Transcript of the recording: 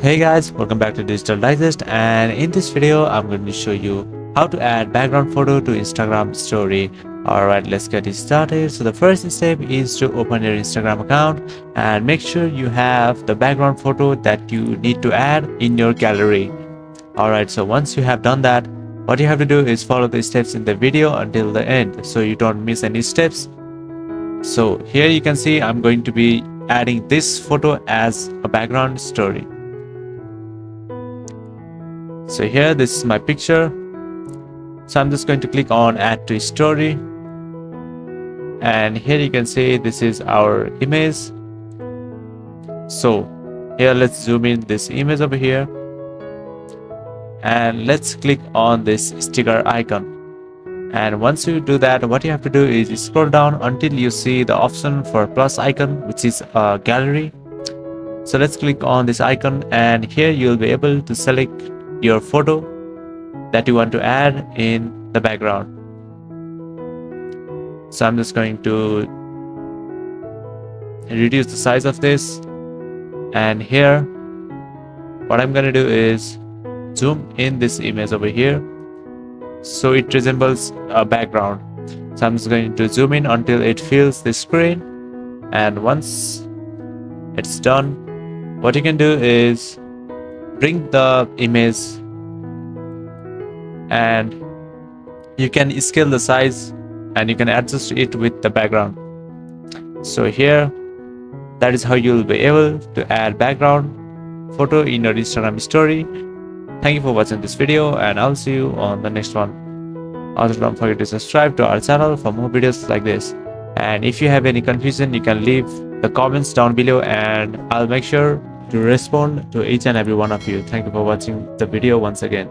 Hey guys, welcome back to Digital Digest, and in this video I'm going to show you how to add background photo to Instagram story. Alright, let's get it started. So the first step is to open your Instagram account and make sure you have the background photo that you need to add in your gallery. Alright, so once you have done that, what you have to do is follow the steps in the video until the end so you don't miss any steps. So here you can see I'm going to be adding this photo as a background story. So here, this is my picture. So I'm just going to click on add to story, and here you can see this is our image. So here, let's zoom in this image over here, and let's click on this sticker icon. And once you do that, what you have to do is scroll down until you see the option for plus icon, which is a gallery. So let's click on this icon, and here you'll be able to select your photo that you want to add in the background. So I'm just going to reduce the size of this, and here what I'm going to do is zoom in this image over here so it resembles a background. So I'm just going to zoom in until it fills the screen, and once it's done, what you can do is bring the image and you can scale the size and you can adjust it with the background. So here, that is how you'll be able to add background photo in your Instagram story. Thank you for watching this video, and I'll see you on the next one. Also, don't forget to subscribe to our channel for more videos like this. And if you have any confusion, you can leave the comments down below and I'll make sure to respond to each and every one of you. Thank you for watching the video once again.